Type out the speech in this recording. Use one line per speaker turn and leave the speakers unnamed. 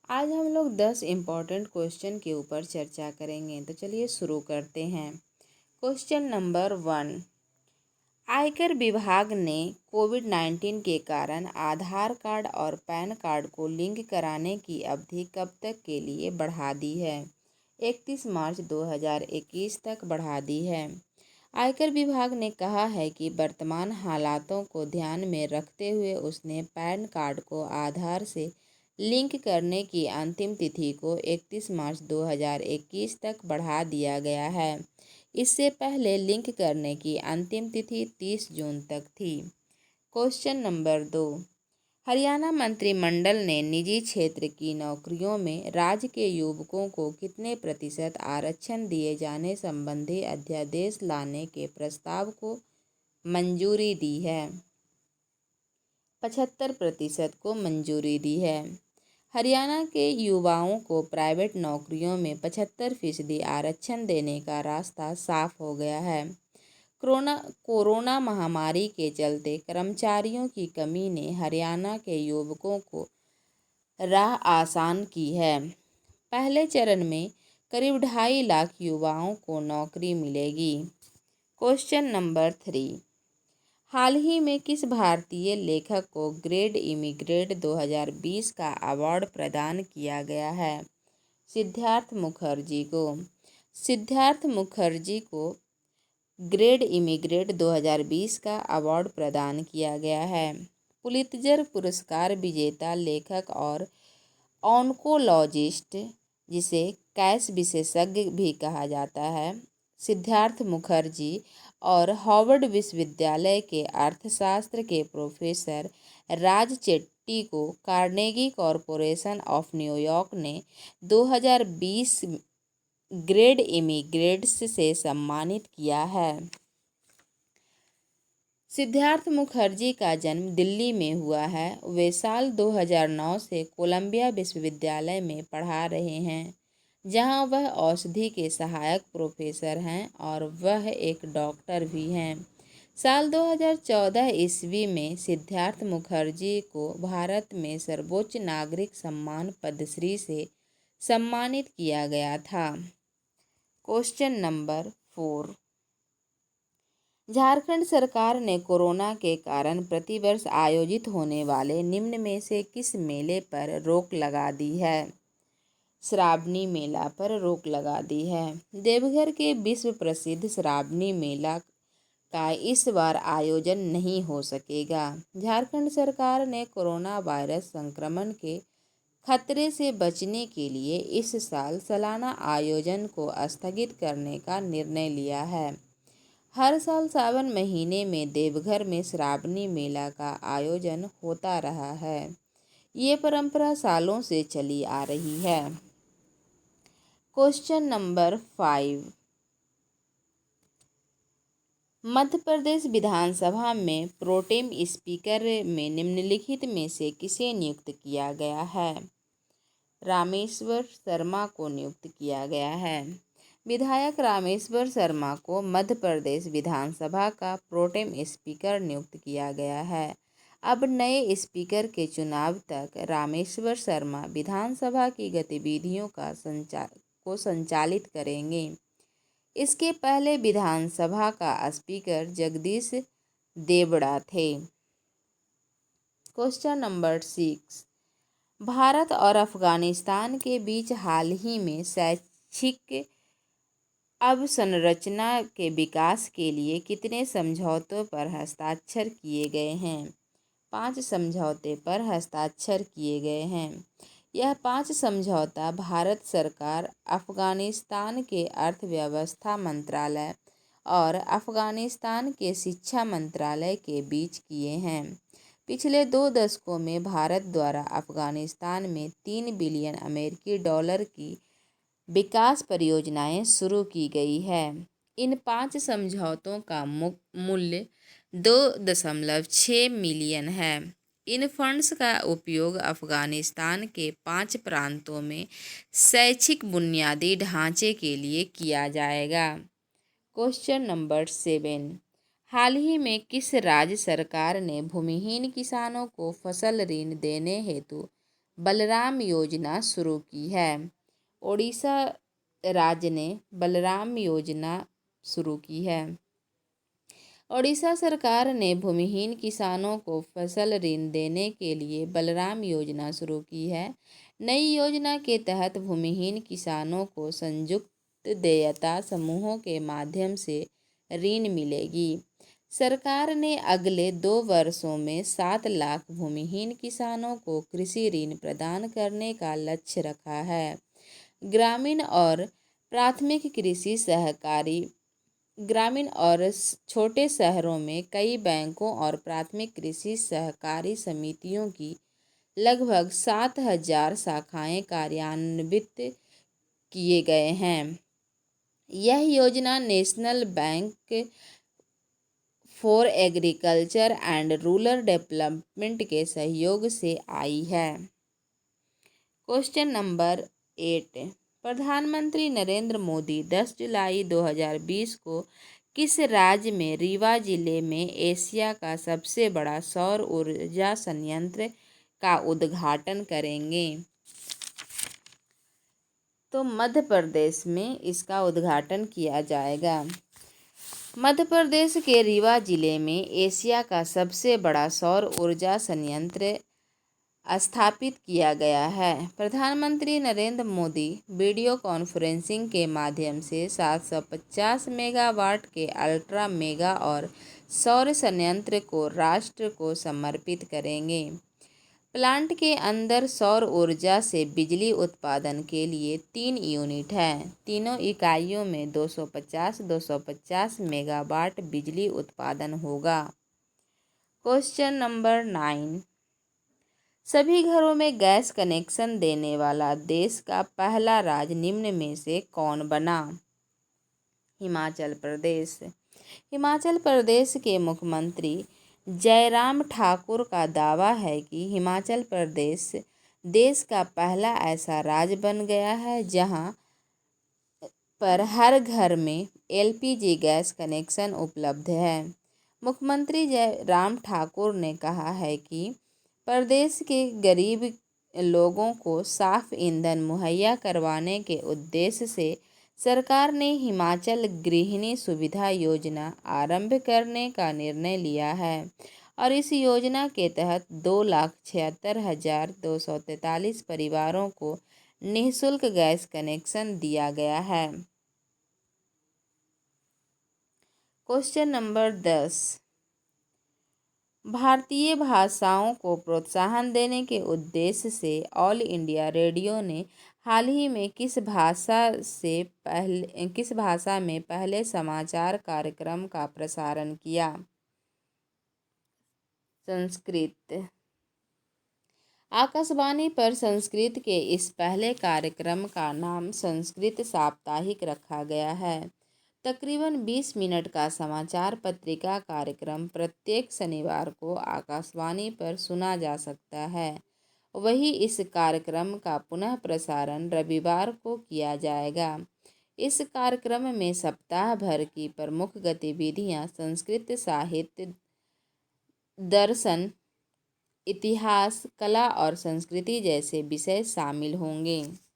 आज हम लोग 10 इम्पॉर्टेंट क्वेश्चन के ऊपर चर्चा करेंगे। तो चलिए शुरू करते हैं। क्वेश्चन नंबर 1, आयकर विभाग ने कोविड-19 के कारण आधार कार्ड और पैन कार्ड को लिंक कराने की अवधि कब तक के लिए बढ़ा दी है? 31 मार्च 2021 तक बढ़ा दी है। आयकर विभाग ने कहा है कि वर्तमान हालातों को ध्यान में रखते हुए उसने पैन कार्ड को आधार से लिंक करने की अंतिम तिथि को 31 मार्च 2021 तक बढ़ा दिया गया है। इससे पहले लिंक करने की अंतिम तिथि 30 जून तक थी। क्वेश्चन नंबर 2, हरियाणा मंत्रिमंडल ने निजी क्षेत्र की नौकरियों में राज्य के युवकों को कितने प्रतिशत आरक्षण दिए जाने संबंधी अध्यादेश लाने के प्रस्ताव को मंजूरी दी है? 75% को मंजूरी दी है। हरियाणा के युवाओं को प्राइवेट नौकरियों में 75% आरक्षण देने का रास्ता साफ हो गया है। कोरोना महामारी के चलते कर्मचारियों की कमी ने हरियाणा के युवकों को राह आसान की है। पहले चरण में करीब 2.5 लाख युवाओं को नौकरी मिलेगी। क्वेश्चन नंबर 3, हाल ही में किस भारतीय लेखक को ग्रेट इमिग्रेट 2020 का अवार्ड प्रदान किया गया है? सिद्धार्थ मुखर्जी को। सिद्धार्थ मुखर्जी को ग्रेट इमिग्रेट 2020 का अवार्ड प्रदान किया गया है। पुलित्जर पुरस्कार विजेता लेखक और ऑन्कोलॉजिस्ट, जिसे कैंसर विशेषज्ञ भी कहा जाता है, सिद्धार्थ मुखर्जी और हार्वर्ड विश्वविद्यालय के अर्थशास्त्र के प्रोफेसर राज चेट्टी को कार्नेगी कॉरपोरेशन ऑफ न्यूयॉर्क ने 2020 ग्रेट इमिग्रेट्स से सम्मानित किया है। सिद्धार्थ मुखर्जी का जन्म दिल्ली में हुआ है। वे साल 2009 से कोलंबिया विश्वविद्यालय में पढ़ा रहे हैं, जहां वह औषधि के सहायक प्रोफेसर हैं और वह एक डॉक्टर भी हैं। साल 2014 ईस्वी में सिद्धार्थ मुखर्जी को भारत में सर्वोच्च नागरिक सम्मान पद्मश्री से सम्मानित किया गया था। क्वेश्चन नंबर 4, झारखंड सरकार ने कोरोना के कारण प्रतिवर्ष आयोजित होने वाले निम्न में से किस मेले पर रोक लगा दी है? श्रावणी मेला पर रोक लगा दी है। देवघर के विश्व प्रसिद्ध श्रावणी मेला का इस बार आयोजन नहीं हो सकेगा। झारखंड सरकार ने कोरोना वायरस संक्रमण के खतरे से बचने के लिए इस साल सालाना आयोजन को स्थगित करने का निर्णय लिया है। हर साल सावन महीने में देवघर में श्रावणी मेला का आयोजन होता रहा है। ये परंपरा सालों से चली आ रही है। क्वेश्चन नंबर 5, मध्य प्रदेश विधानसभा में प्रोटेम स्पीकर में निम्नलिखित में से किसे नियुक्त किया गया है? रामेश्वर शर्मा को नियुक्त किया गया है। विधायक रामेश्वर शर्मा को मध्य प्रदेश विधानसभा का प्रोटेम स्पीकर नियुक्त किया गया है। अब नए स्पीकर के चुनाव तक रामेश्वर शर्मा विधानसभा की गतिविधियों को संचालित करेंगे। इसके पहले विधानसभा का स्पीकर जगदीश देवड़ा थे। क्वेश्चन नंबर 6, भारत और अफगानिस्तान के बीच हाल ही में शैक्षिक अवसंरचना के विकास के लिए कितने समझौतों पर हस्ताक्षर किए गए हैं? 5 समझौते पर हस्ताक्षर किए गए हैं। यह 5 समझौता भारत सरकार, अफगानिस्तान के अर्थव्यवस्था मंत्रालय और अफगानिस्तान के शिक्षा मंत्रालय के बीच किए हैं। पिछले 2 दशकों में भारत द्वारा अफगानिस्तान में 3 बिलियन अमेरिकी डॉलर की विकास परियोजनाएं शुरू की गई है। इन 5 समझौतों का मूल्य 2.6 मिलियन है। इन फंड्स का उपयोग अफगानिस्तान के 5 प्रांतों में शैक्षिक बुनियादी ढांचे के लिए किया जाएगा। क्वेश्चन नंबर 7, हाल ही में किस राज्य सरकार ने भूमिहीन किसानों को फसल ऋण देने हेतु बलराम योजना शुरू की है। ओडिशा राज्य ने बलराम योजना शुरू की है। ओडिशा सरकार ने भूमिहीन किसानों को फसल ऋण देने के लिए बलराम योजना शुरू की है। नई योजना के तहत भूमिहीन किसानों को संयुक्त देयता समूहों के माध्यम से ऋण मिलेगी। सरकार ने अगले 2 वर्षों में 7 लाख भूमिहीन किसानों को कृषि ऋण प्रदान करने का लक्ष्य रखा है। ग्रामीण और प्राथमिक कृषि सहकारी ग्रामीण और छोटे शहरों में कई बैंकों और प्राथमिक कृषि सहकारी समितियों की लगभग 7,000 शाखाएं कार्यान्वित किए गए हैं। यह योजना national bank for agriculture and rural development के सहयोग से आई है। क्वेश्चन नंबर 8, प्रधानमंत्री नरेंद्र मोदी 10 जुलाई 2020 को किस राज्य में रीवा जिले में एशिया का सबसे बड़ा सौर ऊर्जा संयंत्र का उद्घाटन करेंगे? तो मध्य प्रदेश में इसका उद्घाटन किया जाएगा। मध्य प्रदेश के रीवा जिले में एशिया का सबसे बड़ा सौर ऊर्जा संयंत्र स्थापित किया गया है। प्रधानमंत्री नरेंद्र मोदी वीडियो कॉन्फ्रेंसिंग के माध्यम से 750 मेगावाट के अल्ट्रा मेगा और सौर संयंत्र को राष्ट्र को समर्पित करेंगे। प्लांट के अंदर सौर ऊर्जा से बिजली उत्पादन के लिए 3 यूनिट हैं। तीनों इकाइयों में 250 मेगावाट बिजली उत्पादन होगा। क्वेश्चन नंबर 9, सभी घरों में गैस कनेक्शन देने वाला देश का पहला राज्य निम्न में से कौन बना? हिमाचल प्रदेश। हिमाचल प्रदेश के मुख्यमंत्री जयराम ठाकुर का दावा है कि हिमाचल प्रदेश देश का पहला ऐसा राज्य बन गया है जहां पर हर घर में एलपीजी गैस कनेक्शन उपलब्ध है। मुख्यमंत्री जयराम ठाकुर ने कहा है कि प्रदेश के गरीब लोगों को साफ ईंधन मुहैया करवाने के उद्देश्य से सरकार ने हिमाचल गृहिणी सुविधा योजना आरंभ करने का निर्णय लिया है और इस योजना के तहत 2,76,243 परिवारों को निःशुल्क गैस कनेक्शन दिया गया है। क्वेश्चन नंबर 10, भारतीय भाषाओं को प्रोत्साहन देने के उद्देश्य से ऑल इंडिया रेडियो ने हाल ही में किस भाषा में पहले समाचार कार्यक्रम का प्रसारण किया? संस्कृत। आकाशवाणी पर संस्कृत के इस पहले कार्यक्रम का नाम संस्कृत साप्ताहिक रखा गया है। तकरीबन 20 मिनट का समाचार पत्रिका कार्यक्रम प्रत्येक शनिवार को आकाशवाणी पर सुना जा सकता है। वहीं इस कार्यक्रम का पुनः प्रसारण रविवार को किया जाएगा। इस कार्यक्रम में सप्ताह भर की प्रमुख गतिविधियां संस्कृत साहित्य, दर्शन, इतिहास, कला और संस्कृति जैसे विषय शामिल होंगे।